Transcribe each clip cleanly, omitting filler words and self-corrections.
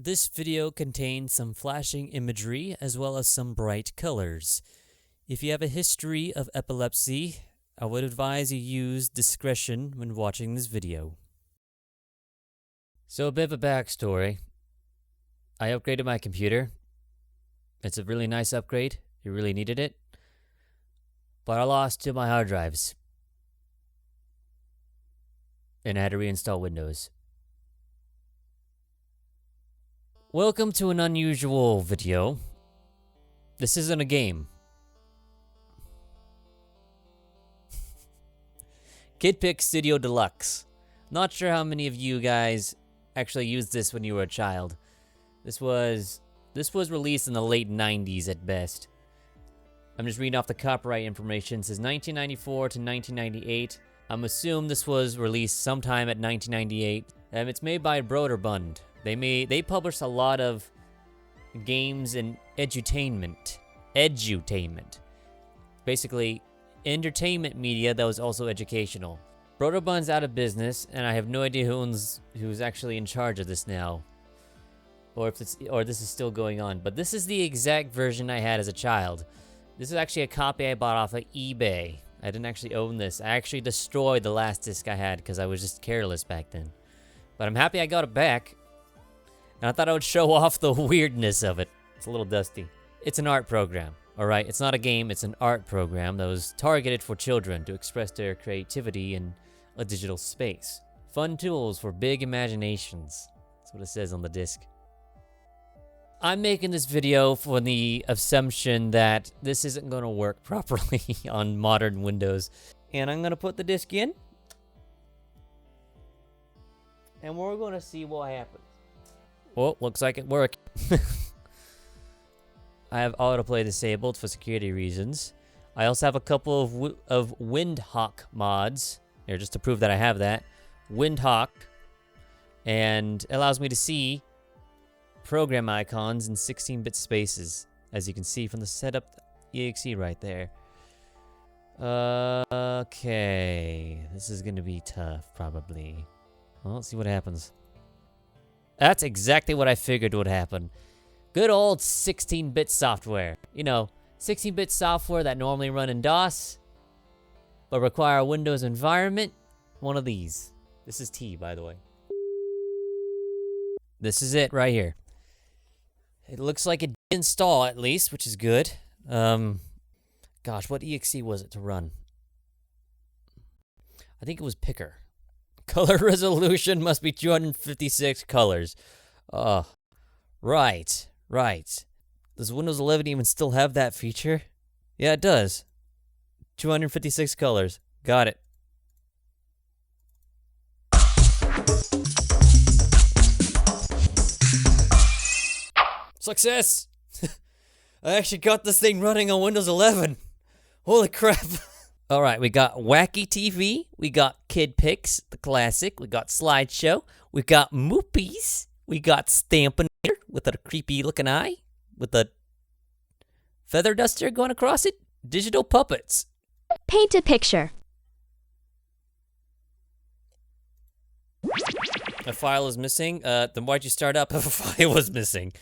This video contains some flashing imagery as well as some bright colors. If you have a history of epilepsy, I would advise you use discretion when watching this video. So a bit of a backstory. I upgraded my computer. It's a really nice upgrade. You really needed it. But I lost 2 of my hard drives. And I had to reinstall Windows. Welcome to an unusual video. This isn't a game. KidPix Studio Deluxe. Not sure how many of you guys actually used this when you were a child. This was released in the late 90s at best. I'm just reading off the copyright information. It says 1994 to 1998. I'm assuming this was released sometime at 1998. It's made by Broderbund. They publish a lot of games and edutainment. Basically, entertainment media that was also educational. Broderbund's out of business, and I have no idea who's actually in charge of this now, or this is still going on. But this is the exact version I had as a child. This is actually a copy I bought off of eBay. I didn't actually own this. I actually destroyed the last disc I had because I was just careless back then. But I'm happy I got it back. And I thought I would show off the weirdness of it. It's a little dusty. It's an art program, alright? It's not a game, it's an art program that was targeted for children to express their creativity in a digital space. Fun tools for big imaginations. That's what it says on the disc. I'm making this video for the assumption that this isn't going to work properly on modern Windows. And I'm going to put the disc in. And we're going to see what happens. Well, looks like it worked. I have autoplay disabled for security reasons. I also have a couple of Windhawk mods. Here, just to prove that I have that. Windhawk. And it allows me to see program icons in 16-bit spaces, as you can see from the setup exe right there. Okay, this is gonna be tough, probably. Well, let's see what happens. That's exactly what I figured would happen. Good old 16-bit software. You know, 16-bit software that normally run in DOS, but require a Windows environment. One of these. This is T, by the way. This is it right here. It looks like it did install at least, which is good. Gosh, what exe was it to run? I think it was Picker. Color resolution must be 256 colors. Right. Does Windows 11 even still have that feature? Yeah, it does. 256 colors. Got it. Success! I actually got this thing running on Windows 11. Holy crap. Alright, we got Wacky TV, we got KidPix, the classic, we got Slideshow, we got Moopies, we got Stampinator with a creepy looking eye, with a feather duster going across it, Digital Puppets. Paint a picture. A file is missing. Then why'd you start up if a file was missing?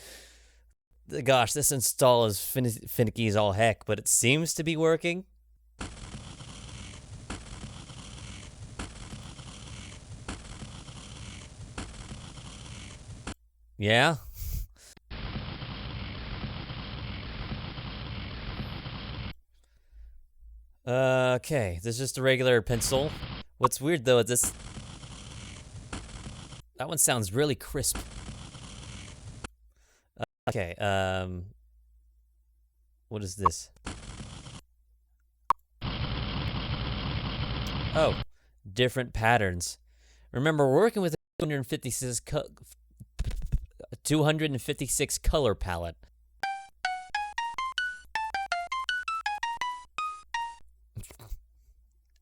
Gosh, this install is finicky as all heck, but it seems to be working. Yeah? Okay, this is just a regular pencil. What's weird though is this... That one sounds really crisp. Okay, what is this? Oh, different patterns. Remember, we're working with a 256 color palette.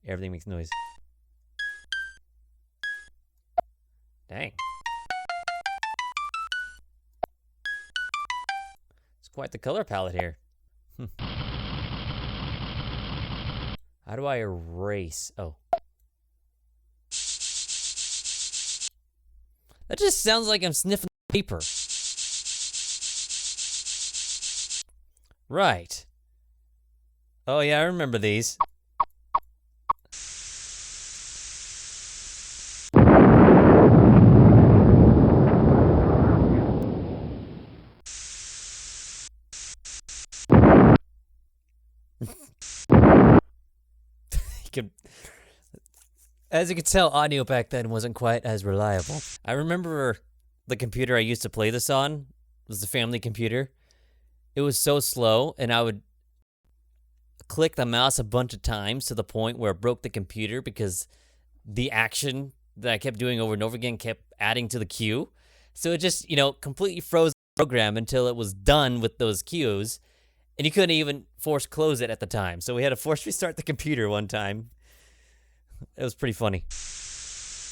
Everything makes noise. Dang. It's quite the color palette here. How do I erase? Oh. That just sounds like I'm sniffing paper. Right. Oh yeah, I remember these. As you can tell, audio back then wasn't quite as reliable. I remember the computer I used to play this on was the family computer. It was so slow, and I would click the mouse a bunch of times to the point where it broke the computer because the action that I kept doing over and over again kept adding to the queue. So it just, completely froze the program until it was done with those queues, and you couldn't even force close it at the time. So we had to force restart the computer one time. It was pretty funny.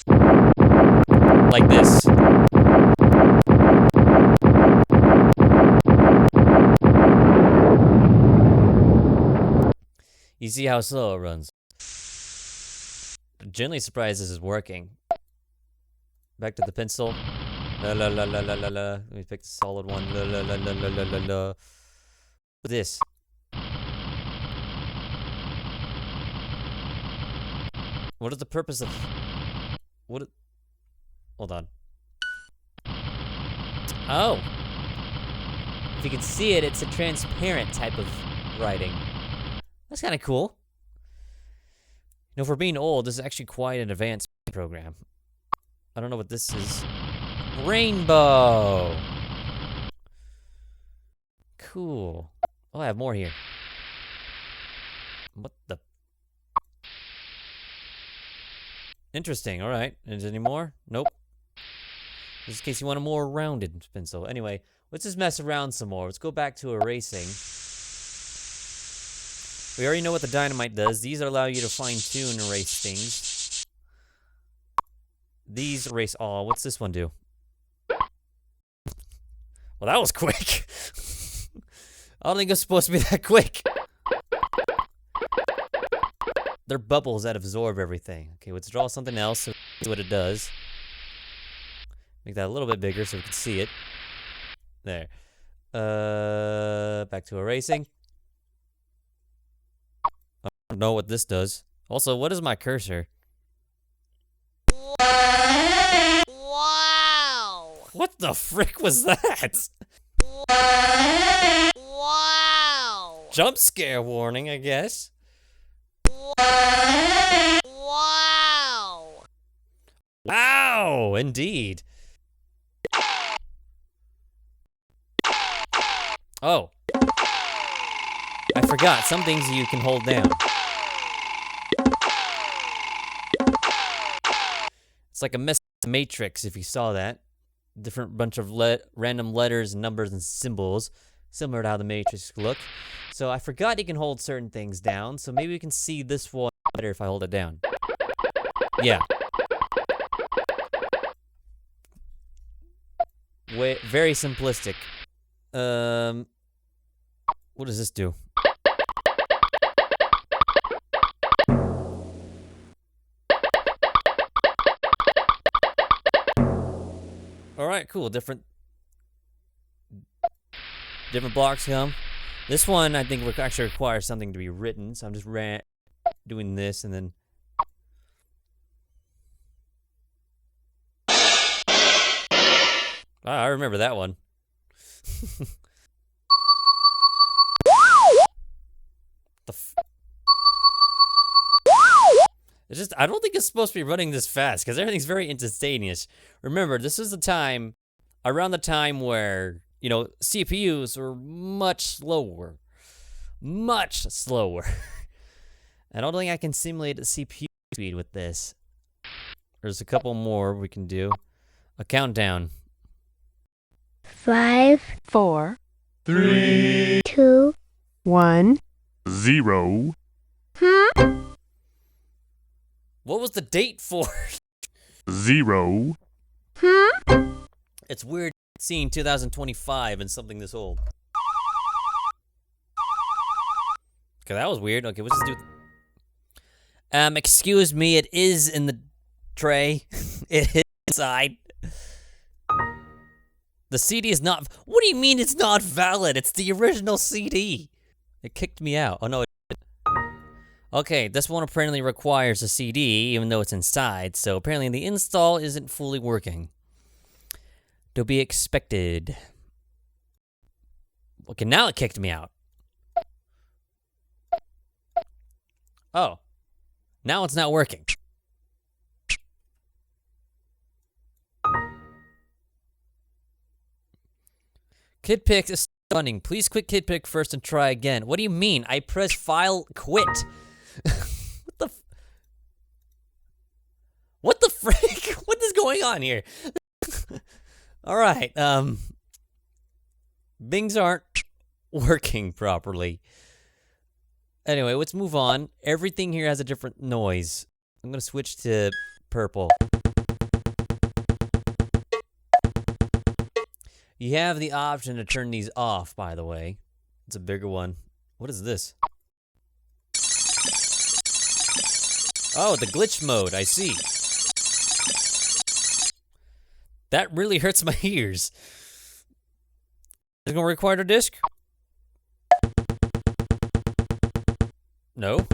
Like this. You see how slow it runs. I'm generally surprised this is working. Back to the pencil. La la la la la la la. Let me pick the solid one. La la la la la la la la. What's this? What is the purpose of... Hold on. Oh! If you can see it, it's a transparent type of writing. That's kind of cool. For being old, this is actually quite an advanced program. I don't know what this is. Rainbow! Cool. Oh, I have more here. What the... Interesting, alright. Is there any more? Nope. Just in case you want a more rounded pencil. Anyway, let's just mess around some more. Let's go back to erasing. We already know what the dynamite does. These allow you to fine-tune and erase things. These erase all. What's this one do? Well, that was quick. I don't think it's supposed to be that quick. They're bubbles that absorb everything. Okay, let's draw something else so we can see what it does. Make that a little bit bigger so we can see it. There. Back to erasing. I don't know what this does. Also, what is my cursor? Wow! What the frick was that? Wow! Jump scare warning, I guess. Wow! Wow, indeed. Oh. I forgot, some things you can hold down. It's like a matrix, if you saw that. Different bunch of random letters, numbers, and symbols. Similar to how the matrix look. So I forgot you can hold certain things down, so maybe we can see this one better if I hold it down. Yeah. Very simplistic. What does this do? Alright, cool. Different blocks come. This one, I think, actually requires something to be written, so I'm just doing this, and then... I remember that one. It's just, I don't think it's supposed to be running this fast, because everything's very instantaneous. Remember, this is around the time where, CPUs were much slower. Much slower. I don't think I can simulate the CPU speed with this. There's a couple more we can do. A countdown. 5, 4, 3, 2, 1. 0. What was the date for? 0. It's weird seeing 2025 and something this old. Okay, that was weird. Okay, let's just do... excuse me, it is in the tray. It is inside. The CD is not. What do you mean it's not valid? It's the original CD. It kicked me out. Oh no. Okay, this one apparently requires a CD, even though it's inside. So apparently the install isn't fully working. To be expected. Okay, now it kicked me out. Oh. Now it's not working. KidPick is stunning. Please quit KidPick first and try again. What do you mean? I press file quit. What the frick? What is going on here? All right. Things aren't working properly. Anyway, let's move on. Everything here has a different noise. I'm gonna switch to purple. You have the option to turn these off, by the way. It's a bigger one. What is this? Oh, the glitch mode, I see. That really hurts my ears. Is it gonna require a disc? No.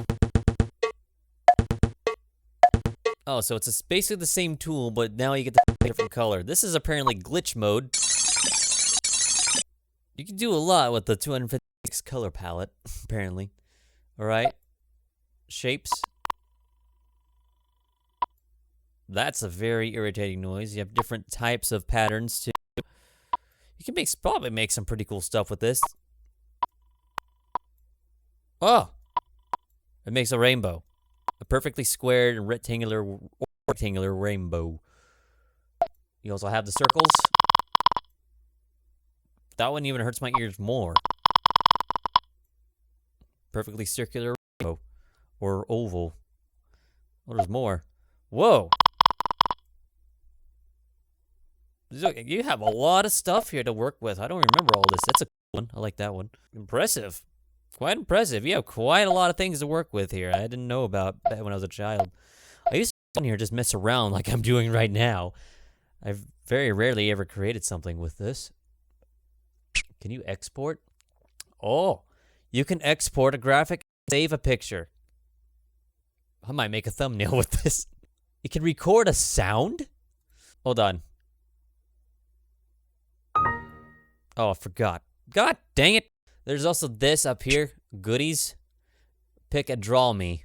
Oh, so it's basically the same tool, but now you get the different color. This is apparently glitch mode. You can do a lot with the 256 color palette, apparently. Alright. Shapes. That's a very irritating noise. You have different types of patterns, too. You can probably make some pretty cool stuff with this. Oh! It makes a rainbow. A perfectly squared and rectangular rainbow. You also have the circles. That one even hurts my ears more. Perfectly circular rainbow. Or oval. Oh, there's more. Whoa! You have a lot of stuff here to work with. I don't remember all this. That's a cool one. I like that one. Impressive. Quite impressive. You have quite a lot of things to work with here. I didn't know about that when I was a child. I used to sit here and just mess around like I'm doing right now. I've very rarely ever created something with this. Can you export? Oh, you can export a graphic, save a picture. I might make a thumbnail with this. You can record a sound? Hold on. Oh, I forgot. God dang it. There's also this up here. Goodies. Pick a draw me.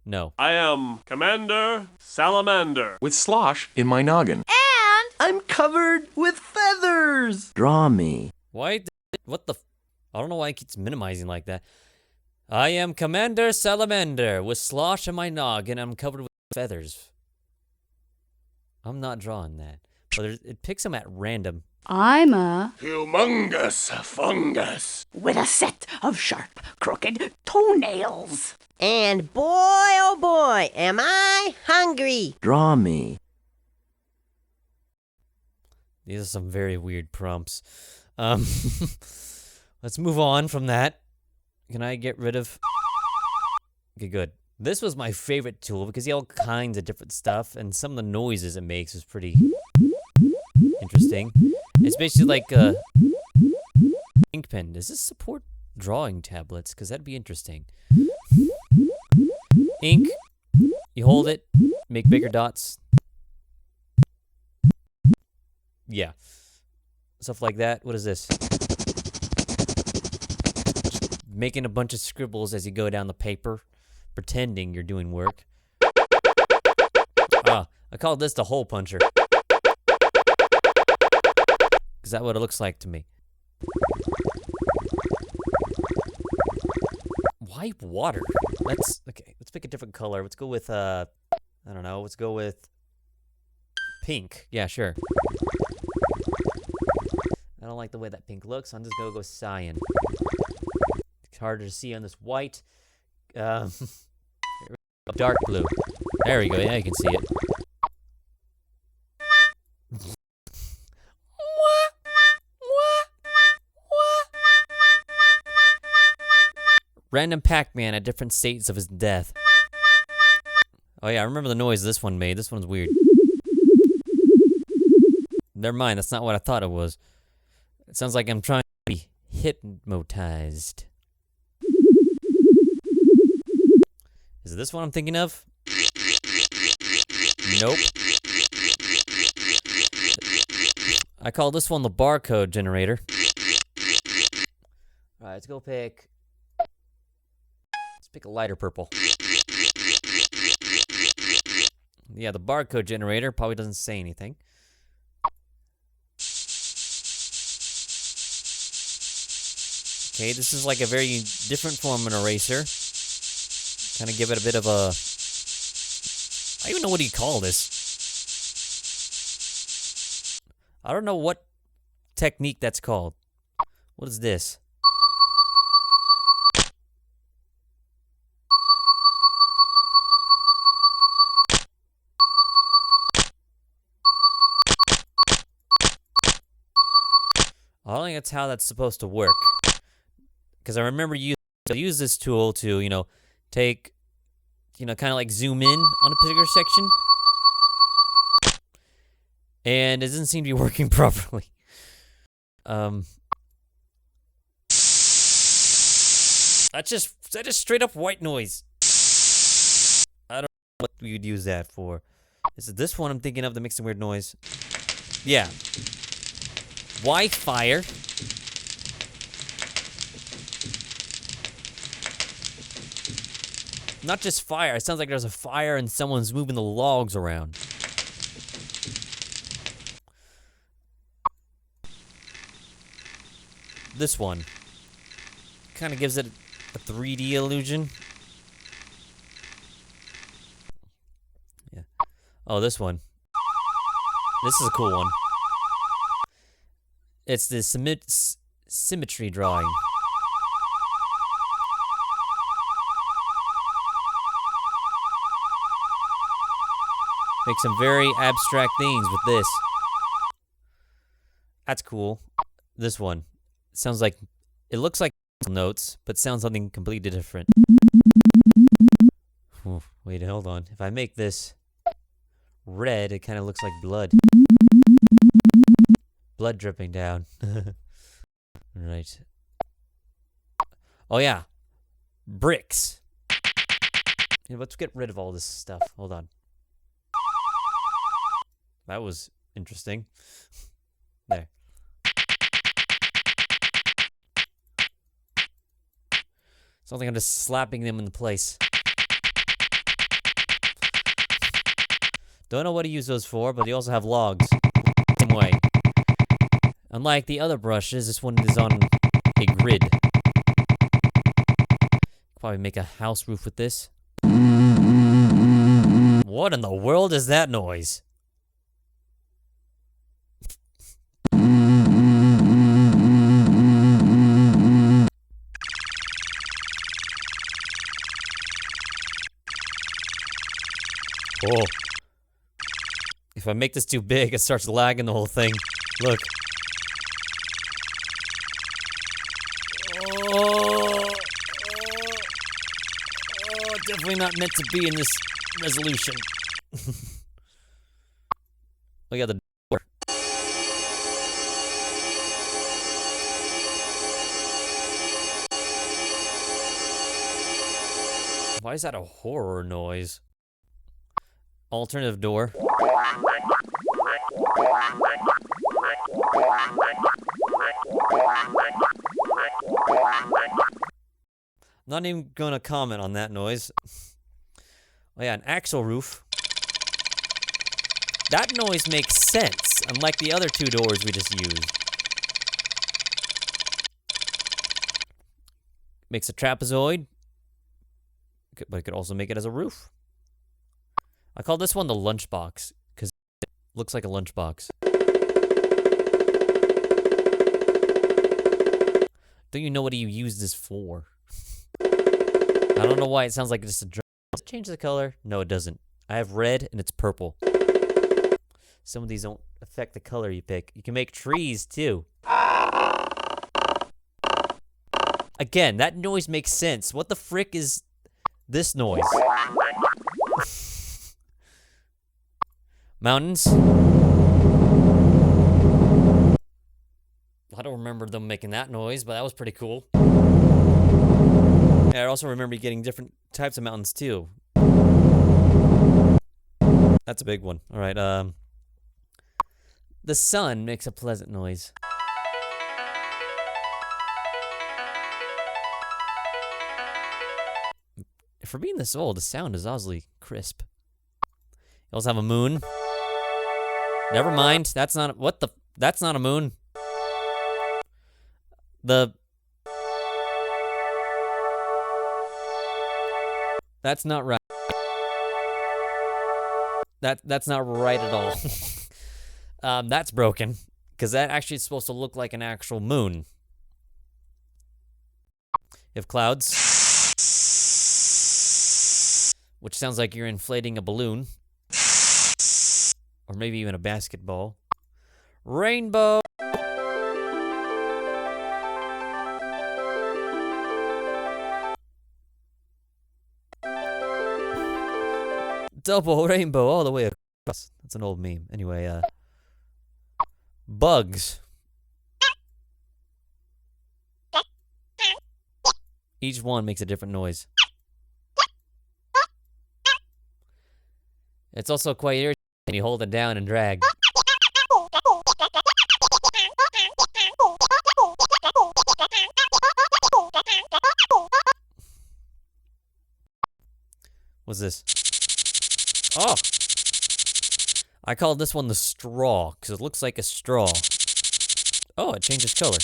No. I am Commander Salamander. With slosh in my noggin. And I'm covered with feathers. Draw me. Why? What the? I don't know why it keeps minimizing like that. I am Commander Salamander with slosh in my noggin. I'm covered with feathers. I'm not drawing that. But it picks them at random. I'm a Humongous fungus. With a set of sharp, crooked toenails. And boy, oh boy, am I hungry. Draw me. These are some very weird prompts. Let's move on from that. Can I get rid of... Okay, good. This was my favorite tool because you have all kinds of different stuff, and some of the noises it makes is pretty interesting. It's basically like a ink pen. Does this support drawing tablets? Because that'd be interesting. Ink. You hold it, make bigger dots. Yeah. Stuff like that. What is this? Making a bunch of scribbles as you go down the paper, pretending you're doing work. Ah, I call this the hole puncher. Is that what it looks like to me? Why water? Okay, let's pick a different color. Let's go with, I don't know, let's go with pink. Yeah, sure. I don't like the way that pink looks. I'm just gonna go cyan. It's harder to see on this white. Dark blue. There we go. Yeah, you can see it. Random Pac-Man at different states of his death. Oh yeah, I remember the noise this one made. This one's weird. Never mind, that's not what I thought it was. It sounds like I'm trying to be hypnotized. Is it this one I'm thinking of? Nope. I call this one the barcode generator. Alright, let's go pick... Let's pick a lighter purple. Yeah, the barcode generator probably doesn't say anything. Okay, this is like a very different form of an eraser. Kind of give it a bit of a... I don't even know what you call this. I don't know what technique that's called. What is this? I don't think that's how that's supposed to work. Because I remember you use this tool to, you know, take, you know, kind of like zoom in on a particular section. And it doesn't seem to be working properly. That's just straight up white noise. I don't know what we'd use that for. Is it this one I'm thinking of that makes some weird noise? Yeah. Why fire? Not just fire. It sounds like there's a fire and someone's moving the logs around. This one kind of gives it a 3D illusion. Yeah. Oh, this one. This is a cool one. It's the symmetry drawing. Make some very abstract things with this. That's cool. This one. Sounds like... It looks like notes, but sounds something completely different. Wait, hold on. If I make this red, it kind of looks like blood. Blood dripping down. Right. Oh, yeah. Bricks. Yeah, let's get rid of all this stuff. Hold on. That was interesting. There. Sounds like I'm just slapping them into place. Don't know what to use those for, but they also have logs. Same way. Unlike the other brushes, this one is on a grid. Probably make a house roof with this. What in the world is that noise? Oh. If I make this too big, it starts lagging the whole thing. Look. Oh, definitely not meant to be in this resolution. We got the door. Why is that a horror noise? Alternative door. Not even gonna comment on that noise. Oh yeah, an axle roof. That noise makes sense, unlike the other two doors we just used. Makes a trapezoid, but it could also make it as a roof. I call this one the lunchbox, because it looks like a lunchbox. Don't you know what you use this for? I don't know why it sounds like just a drum. Does it change the color? No, it doesn't. I have red and it's purple. Some of these don't affect the color you pick. You can make trees too. Again, that noise makes sense. What the frick is this noise? Mountains. remember them making that noise, but that was pretty cool. Yeah, I also remember getting different types of mountains too. That's a big one. All right. The sun makes a pleasant noise. For being this old, the sound is oddly crisp. You also have a moon. Never mind. That's not that's not a moon. That's not right. That's not right at all. That's broken because that actually is supposed to look like an actual moon. You have clouds, which sounds like you're inflating a balloon. Or maybe even a basketball. Rainbow! Double rainbow all the way across. That's an old meme. Anyway, bugs. Each one makes a different noise. It's also quite irritating when you hold it down and drag. What's this? Oh! I called this one the straw, because it looks like a straw. Oh, it changes color.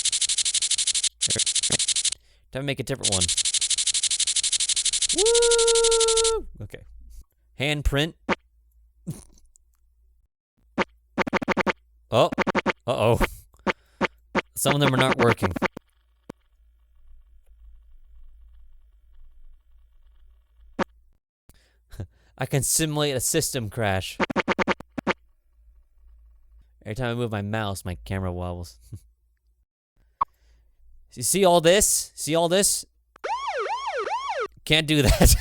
Time to make a different one. Woo! Okay. Handprint. Oh. Uh-oh. Some of them are not working. I can simulate a system crash. Every time I move my mouse, my camera wobbles. You see all this? See all this? Can't do that.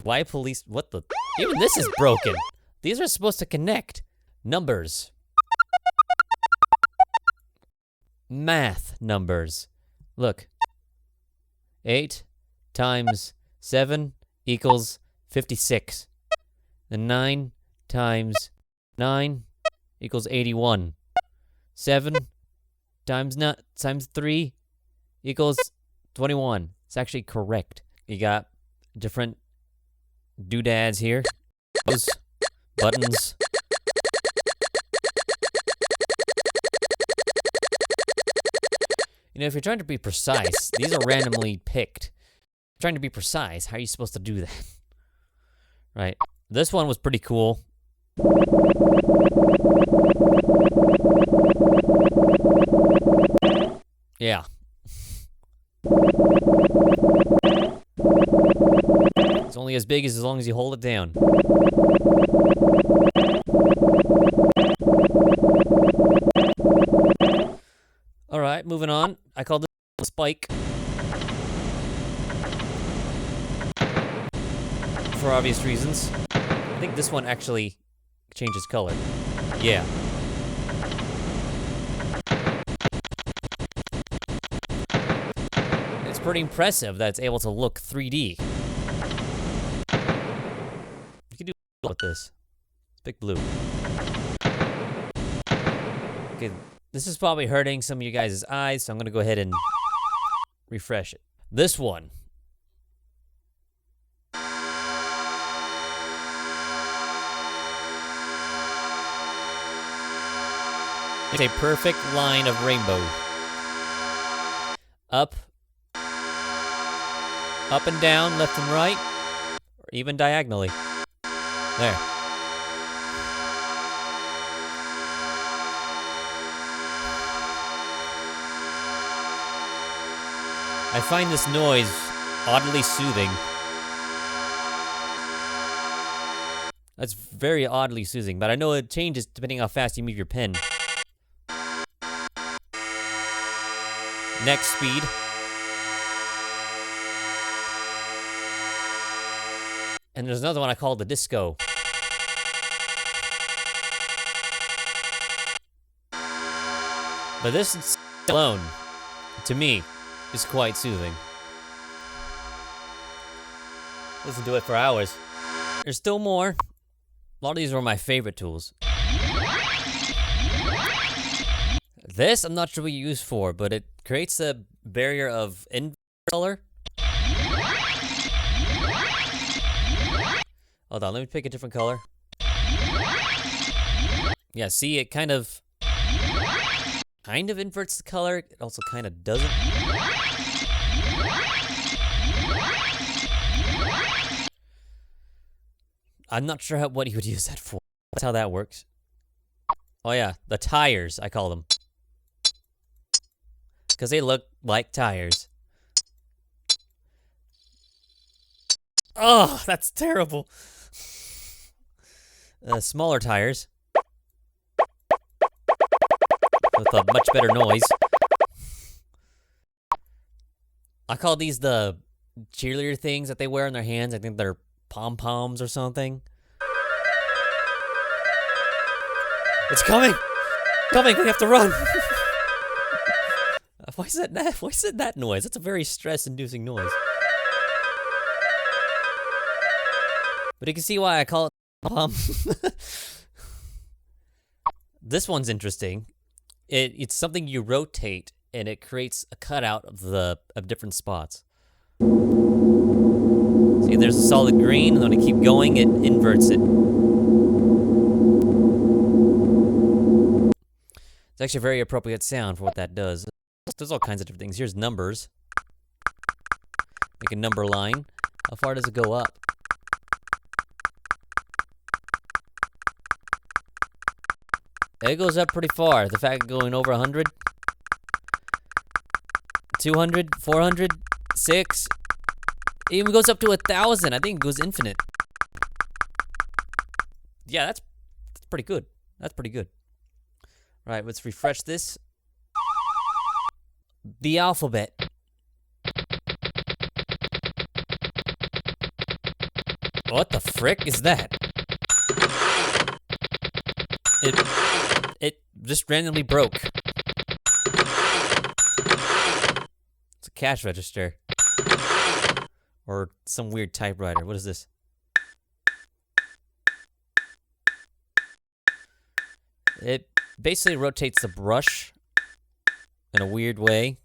Why police? What the? Even this is broken. These are supposed to connect. Numbers. Math numbers. Look. 8 times 7 equals 56. And 9 times 9 equals 81. 7 times 3 equals 21. It's actually correct. You got different doodads here. Those buttons. You know, if you're trying to be precise, these are randomly picked. Trying to be precise, how are you supposed to do that? Right. This one was pretty cool. Yeah. It's only as big as long as you hold it down. Alright, moving on. I call this a spike. For obvious reasons. I think this one actually changes color. Yeah. It's pretty impressive that it's able to look 3D. You can do with this. It's big blue. Okay, this is probably hurting some of you guys' eyes, so I'm gonna go ahead and refresh it. This one. It's a perfect line of rainbow. Up and down, left and right, or even diagonally. There. I find this noise oddly soothing. That's very oddly soothing, but I know it changes depending how fast you move your pen. Next speed. And there's another one I call the disco. But this alone, to me, is quite soothing. Listen to it for hours. There's still more. A lot of these were my favorite tools. This, I'm not sure what you use for, but it creates a barrier of invert color. Hold on, let me pick a different color. Yeah, see, it kind of inverts the color. It also kind of doesn't. I'm not sure what you would use that for. That's how that works. Oh yeah, the tires, I call them. Because they look like tires. Oh, that's terrible. Smaller tires. With a much better noise. I call these the cheerleader things that they wear on their hands. I think they're pom-poms or something. It's coming! Coming! We have to run! Why is that noise? That's a very stress-inducing noise. But you can see why I call it pom. This one's interesting. It's something you rotate, and it creates a cutout of different spots. See, there's a solid green, and when I keep going, it inverts it. It's actually a very appropriate sound for what that does. There's all kinds of different things. Here's numbers. Make a number line. How far does it go up? It goes up pretty far. The fact going over 100, 200, 400, 6, it even goes up to 1,000. I think it goes infinite. Yeah, that's pretty good. That's pretty good. All right, let's refresh this. The alphabet. What the frick is that? It just randomly broke. It's a cash register. Or some weird typewriter. What is this? It basically rotates the brush in a weird way.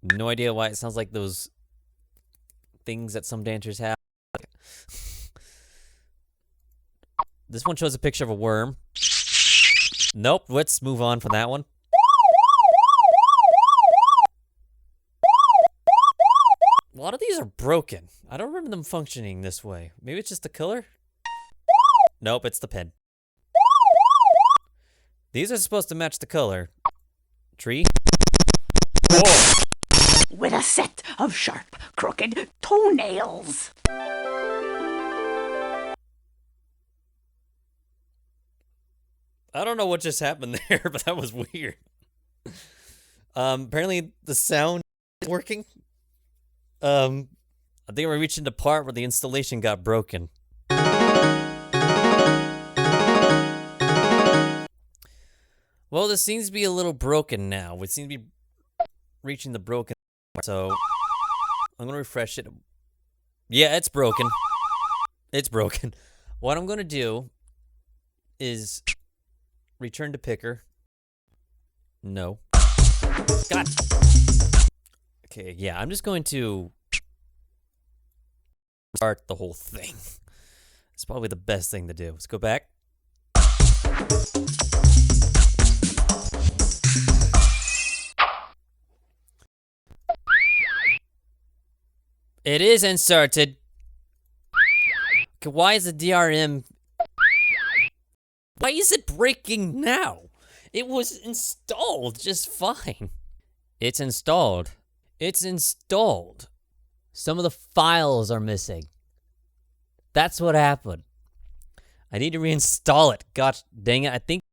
No idea why it sounds like those things that some dancers have. This one shows a picture of a worm. Nope, let's move on from that one. A lot of these are broken. I don't remember them functioning this way. Maybe it's just the color? Nope, it's the pen. These are supposed to match the color. Tree? Oh! With a set of sharp, crooked toenails. I don't know what just happened there, but that was weird. Apparently the sound is working. I think we're reaching the part where the installation got broken. Well, this seems to be a little broken now. We seem to be reaching the broken part, so I'm gonna refresh it. Yeah, it's broken. It's broken. What I'm gonna do is return to picker. No. God. Okay, yeah, I'm just going to start the whole thing. It's probably the best thing to do. Let's go back. It is inserted. Okay, why is the DRM... Why is it breaking now? It was installed just fine. It's installed. It's installed. Some of the files are missing. That's what happened. I need to reinstall it. Gosh dang it. I think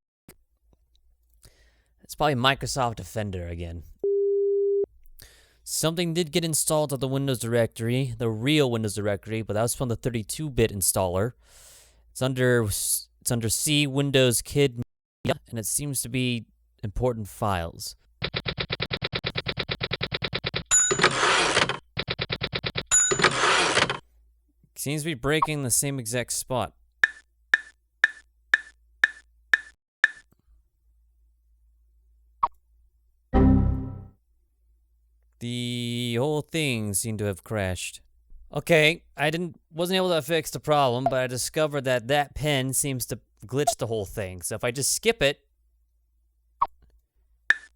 it's probably Microsoft Defender again. Something did get installed at the Windows directory, the real Windows directory, but that was from the 32-bit installer. It's under C, Windows Kid Media, and it seems to be important files. Seems to be breaking the same exact spot. The whole thing seemed to have crashed. Okay, wasn't able to fix the problem, but I discovered that pen seems to glitch the whole thing. So if I just skip it,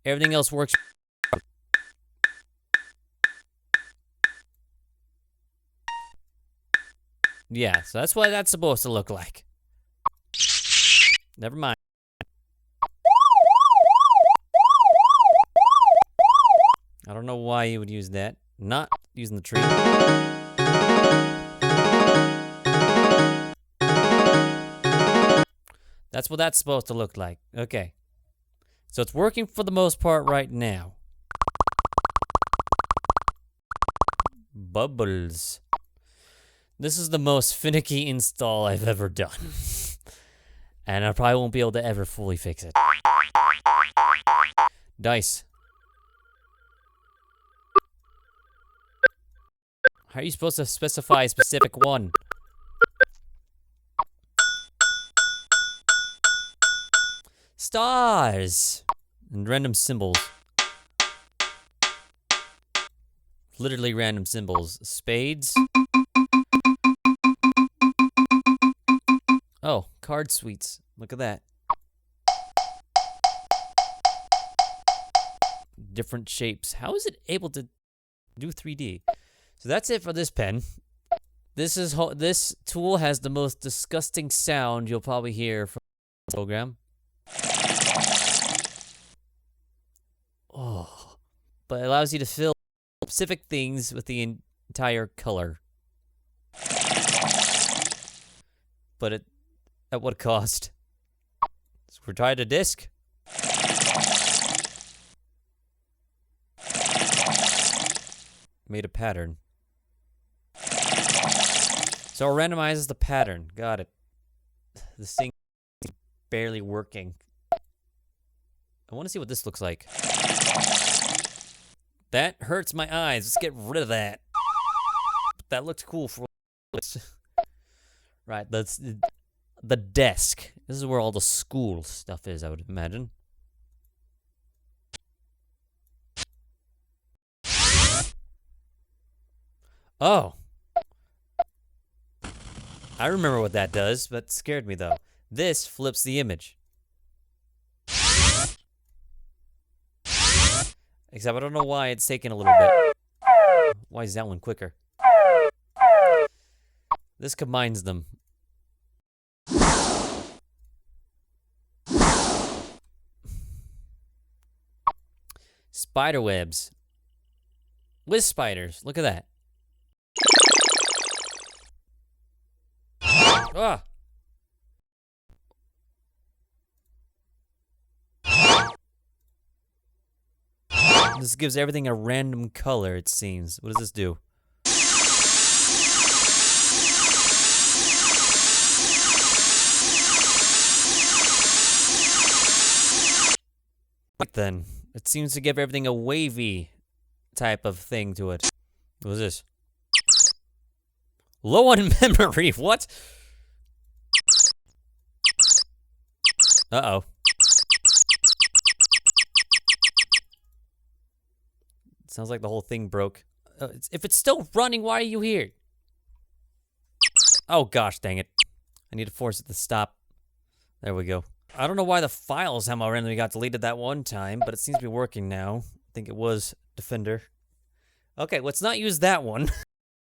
everything else works. Yeah, so that's what that's supposed to look like. Never mind. I don't know why you would use that. Not using the tree. That's what that's supposed to look like. Okay. So it's working for the most part right now. Bubbles. This is the most finicky install I've ever done. And I probably won't be able to ever fully fix it. Dice. How are you supposed to specify a specific one? Stars! And random symbols. Literally random symbols. Spades. Oh, card suites. Look at that. Different shapes. How is it able to do 3D? So that's it for this pen. This tool has the most disgusting sound you'll probably hear from the program. Oh, but it allows you to fill specific things with the entire color. But at what cost? So we're tied to disk. Made a pattern. So it randomizes the pattern. Got it. This thing is barely working. I want to see what this looks like. That hurts my eyes. Let's get rid of that. That looks cool for... Right, that's the desk. This is where all the school stuff is, I would imagine. Oh. I remember what that does, but it scared me though. This flips the image. Except I don't know why it's taking a little bit. Why is that one quicker? This combines them. Spider webs. With spiders. Look at that. Ah! This gives everything a random color, it seems. What does this do? Then it seems to give everything a wavy type of thing to it. What is this? Low on memory. What? Uh-oh. Sounds like the whole thing broke. If it's still running, why are you here? Oh gosh, dang it. I need to force it to stop. There we go. I don't know why the file somehow randomly got deleted that one time, but it seems to be working now. I think it was Defender. Okay, let's not use that one.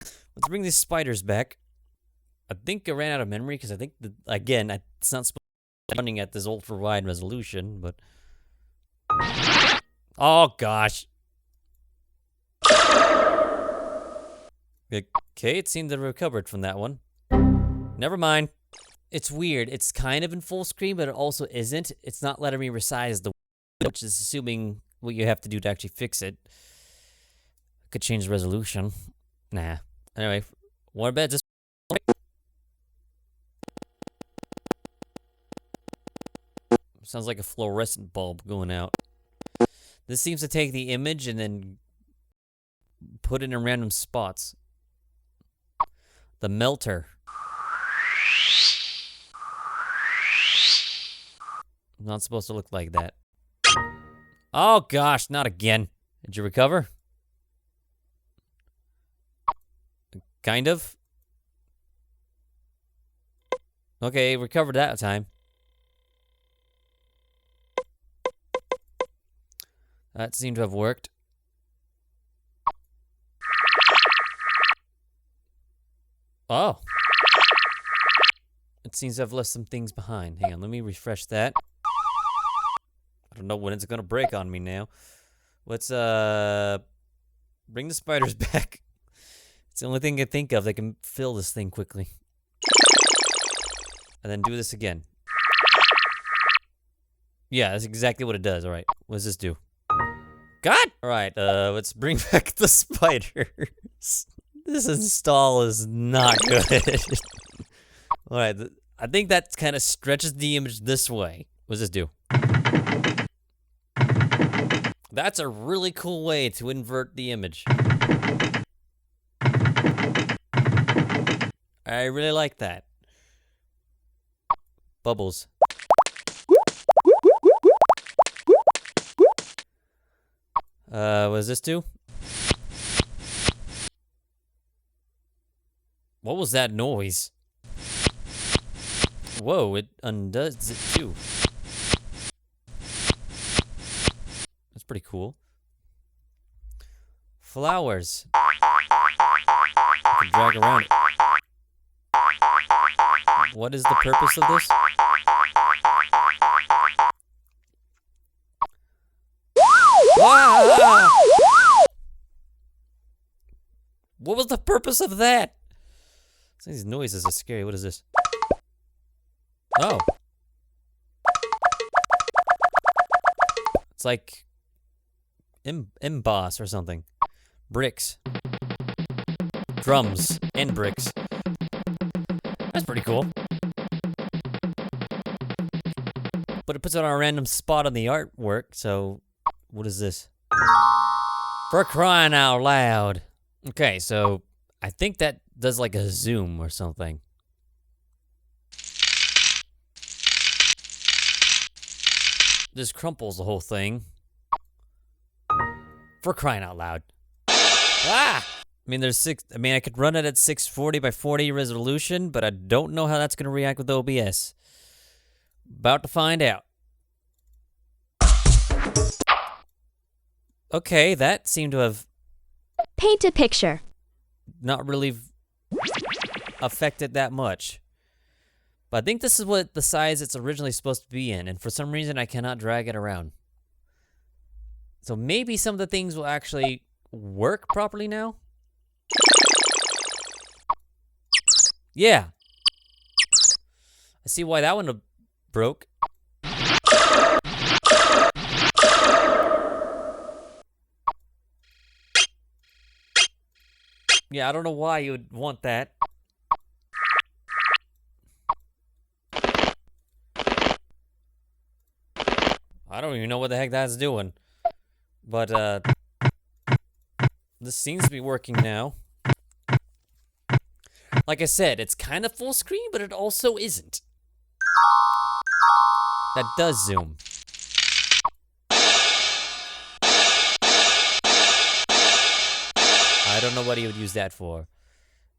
Let's bring these spiders back. I think I ran out of memory because I think, again, it's not supposed to be running at this ultra-wide resolution, but... Oh, gosh. Okay, it seemed to have recovered from that one. Never mind. It's weird. It's kind of in full screen, but it also isn't. It's not letting me resize the... which is assuming what you have to do to actually fix it. I could change the resolution. Nah. Anyway, one bed just... Sounds like a fluorescent bulb going out. This seems to take the image and then put it in random spots. The melter. Not supposed to look like that. Oh gosh, not again. Did you recover? Kind of. Okay, recovered that time. That seemed to have worked. Oh. It seems to have left some things behind. Hang on, let me refresh that. I don't know when it's gonna break on me now. Let's bring the spiders back. It's the only thing I can think of that can fill this thing quickly. And then do this again. Yeah, that's exactly what it does. Alright, what does this do? God! Alright, let's bring back the spiders. This install is not good. Alright, I think that kind of stretches the image this way. What does this do? That's a really cool way to invert the image. I really like that. Bubbles. What does this do? What was that noise? Whoa, it undoes it too. That's pretty cool. Flowers. I can drag around it. What is the purpose of this? Ah! What was the purpose of that? Some of these noises are scary. What is this? Oh. It's like emboss or something. Bricks. Drums and bricks. That's pretty cool. But it puts it on a random spot on the artwork, so what is this? For crying out loud. Okay, so I think that does like a zoom or something. This crumples the whole thing. For crying out loud. Ah! I mean, I could run it at 640 by 40 resolution, but I don't know how that's gonna react with OBS. About to find out. Okay, that seemed to have Paint a picture. not really affected that much. But I think this is what the size it's originally supposed to be in, and for some reason I cannot drag it around. So maybe some of the things will actually work properly now? Yeah. I see why that one broke. Yeah, I don't know why you would want that. I don't even know what the heck that's doing. But, this seems to be working now. Like I said, it's kind of full screen, but it also isn't. That does zoom. I don't know what he would use that for.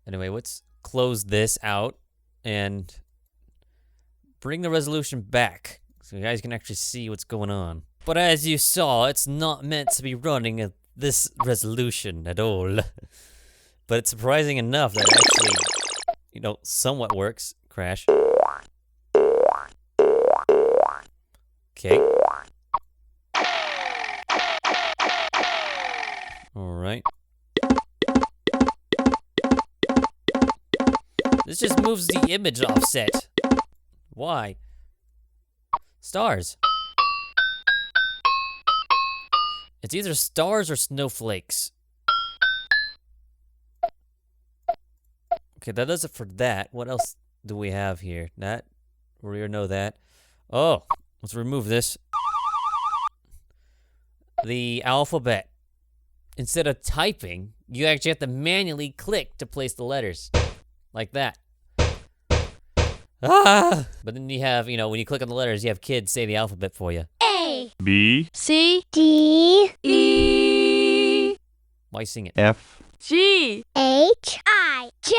Anyway, let's close this out and bring the resolution back so you guys can actually see what's going on. But as you saw, it's not meant to be running at this resolution at all. But it's surprising enough that it actually, somewhat works. Crash. Okay. Alright. This just moves the image offset. Why? Stars. It's either stars or snowflakes. Okay, that does it for that. What else do we have here? That? We already know that. Oh, Let's remove this. The alphabet. Instead of typing, you actually have to manually click to place the letters. Like that. Ah! But then you have, when you click on the letters, you have kids say the alphabet for you. A. B, C. D. E. Why sing it? F, G. H. I. J.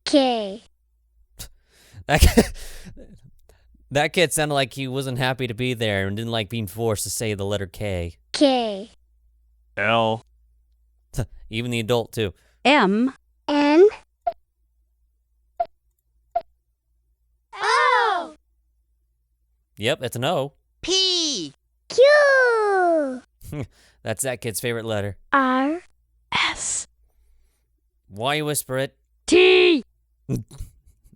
K. That kid sounded like he wasn't happy to be there and didn't like being forced to say the letter K. K. L, Even the adult, too. M. N. O. Yep, it's an O. P. Q. That's that kid's favorite letter. R. S. Why you whisper it? T.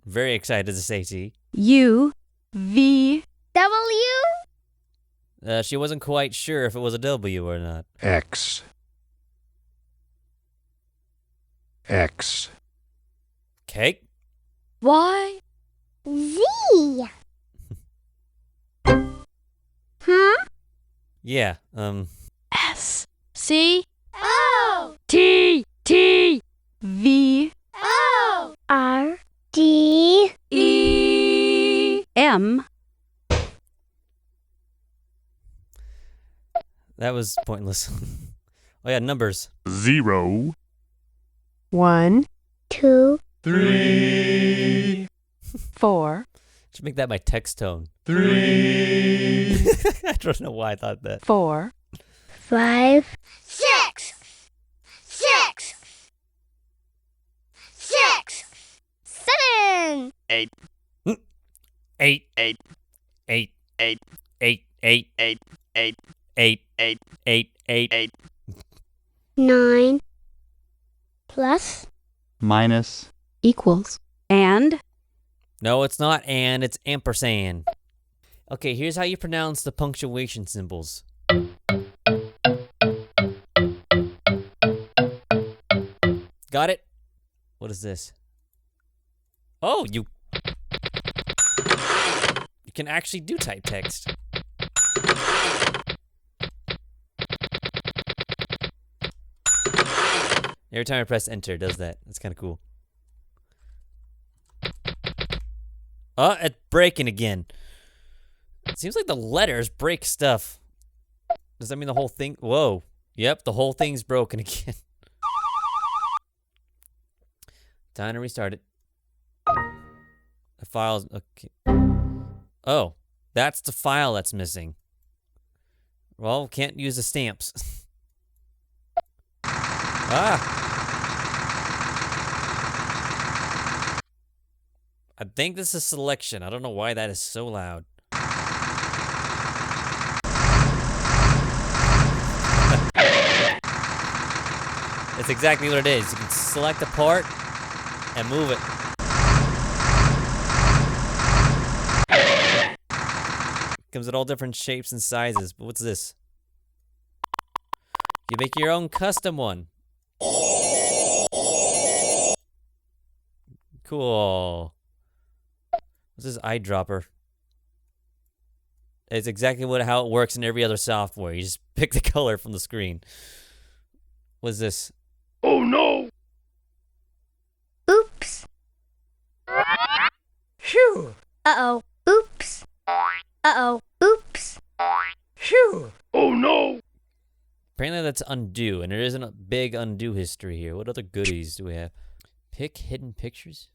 Very excited to say T. U. V. W. She wasn't quite sure if it was a W or not. X, X, Okay. Y. Z. Hmm? Yeah, S. C. O. T. T. V. O. R. D. E. M. that was pointless. Oh yeah, numbers. 0, 1. 2. 3, 4. Should make that my text tone. 3, I don't know why I thought that. 4. 5. 6. 6. 6. 7. 8. 8. 8. 8. 8. 8. 8. 8. 8. 8. 8. 8. 8. 8. 9. Plus. minus, Equals. And. No, it's not and, it's ampersand. Okay, here's how you pronounce the punctuation symbols. Got it? What is this? Oh, you can actually do type text. Every time I press enter, it does that. That's kind of cool. Oh, it's breaking again. It seems like the letters break stuff. Does that mean the whole thing? Whoa. Yep, the whole thing's broken again. Time to restart it. The file's okay. Oh, that's the file that's missing. Well, can't use the stamps. Ah. I think this is selection. I don't know why that is so loud. It's exactly what it is. You can select a part and move it. Comes in all different shapes and sizes. But what's this? You make your own custom one. Cool. What's this eyedropper? It's exactly how it works in every other software. You just pick the color from the screen. What's this? Oh no! Oops. Phew. Uh-oh. Oops. Uh-oh. Oops. Phew. Oh no! Apparently that's undo, and there isn't a big undo history here. What other goodies do we have? Pick hidden pictures?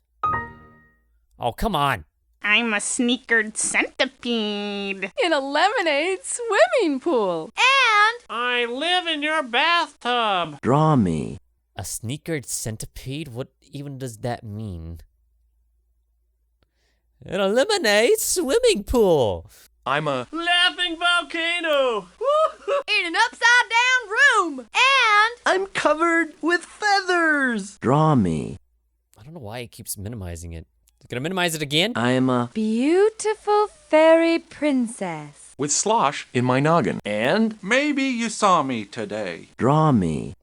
Oh, come on! I'm a sneakered centipede. In a lemonade swimming pool. And I live in your bathtub. Draw me. A sneakered centipede? What even does that mean? In a lemonade swimming pool! I'm a laughing volcano. in an upside down room. And I'm covered with feathers. Draw me. I don't know why it keeps minimizing it. Gonna minimize it again? I'm a Beautiful fairy princess. With slosh in my noggin. And maybe you saw me today. draw me.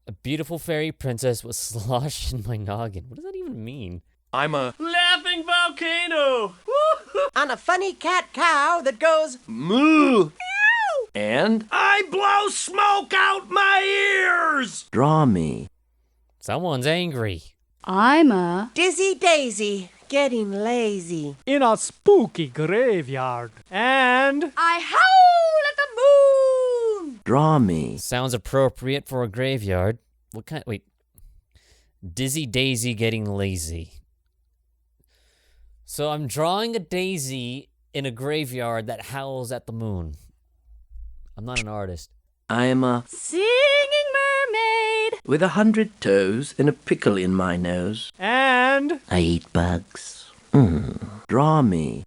A beautiful fairy princess with slosh in my noggin. What does that even mean? I'm a Laughing laughing volcano. On a funny cat cow that goes Moo. And I blow smoke out my ears. Draw me. Someone's angry. I'm a Dizzy Daisy, getting lazy. In a spooky graveyard. And I howl at the moon. Draw me. Sounds appropriate for a graveyard. What kind? Wait. Dizzy Daisy getting lazy. So I'm drawing a daisy in a graveyard that howls at the moon. I'm not an artist. I'm a singing mermaid. with 100 toes and a pickle in my nose. and I eat bugs. Draw me.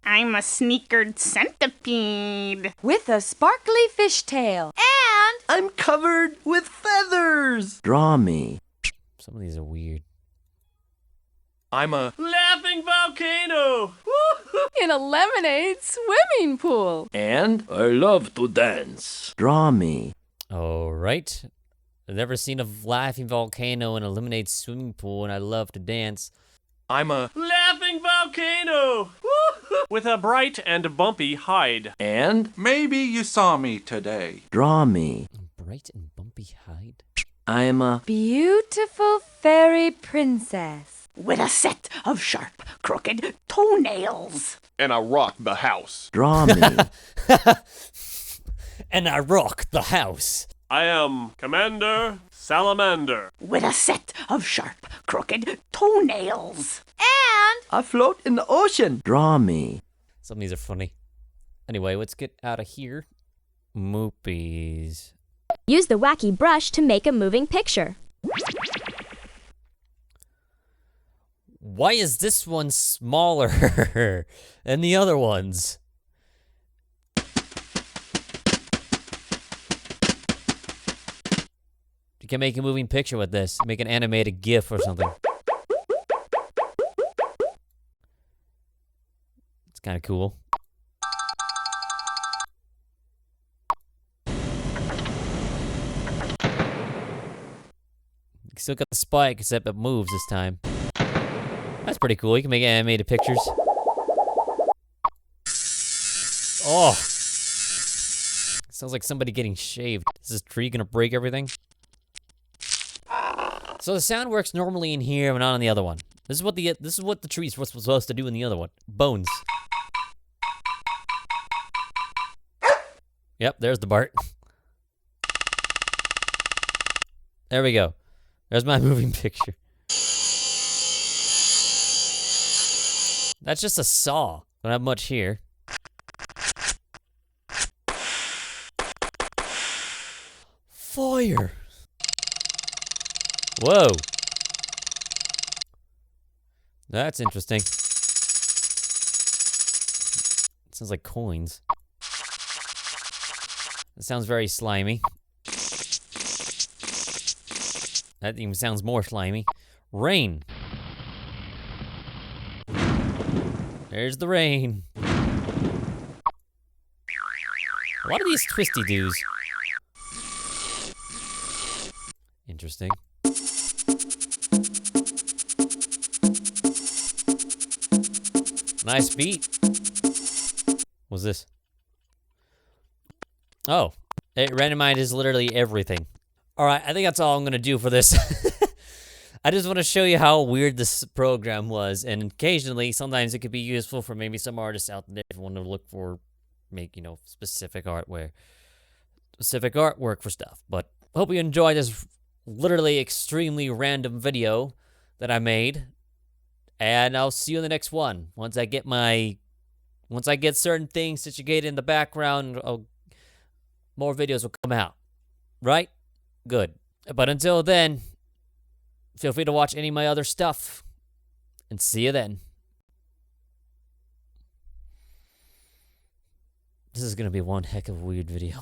I'm a sneakered centipede. With a sparkly fishtail. And I'm covered with feathers. Draw me. Some of these are weird. I'm a laughing volcano. In a lemonade swimming pool. and I love to dance. Draw me. All right. I've never seen a laughing volcano in a lemonade swimming pool, and I love to dance. I'm a Laughing volcano. With a bright and bumpy hide. and maybe you saw me today. Draw me. Bright and bumpy hide. I'm a Beautiful fairy princess. with a set of sharp, crooked toenails. And I rock the house. Draw me. And I rock the house. I am Commander Salamander. With a set of sharp, crooked toenails. and I float in the ocean. Draw me. Some of these are funny. Anyway, let's get out of here. Moopies. Use the wacky brush to make a moving picture. Why is this one smaller than the other ones? You can make a moving picture with this. Make an animated GIF or something. It's kind of cool. You still got the spike, except it moves this time. That's pretty cool. You can make animated pictures. Oh! Sounds like somebody getting shaved. Is this tree gonna break everything? So the sound works normally in here, but not on the other one. This is what the tree's supposed to do in the other one. Bones. Yep, there's the Bart. There we go. There's my moving picture. That's just a saw. Don't have much here. Fire. Whoa. That's interesting. It sounds like coins. It sounds very slimy. That even sounds more slimy. Rain. There's the rain. What are these twisty-doos? Interesting. Nice beat. What's this? Oh, it randomizes literally everything. All right, I think that's all I'm gonna do for this. I just want to show you how weird this program was, and occasionally, sometimes it could be useful for maybe some artists out there if you want to look for, specific artwork for stuff. But I hope you enjoyed this literally extremely random video that I made, and I'll see you in the next one. Once I get certain things situated in the background, more videos will come out. Right? Good. But until then, feel free to watch any of my other stuff, and see you then. This is gonna be one heck of a weird video.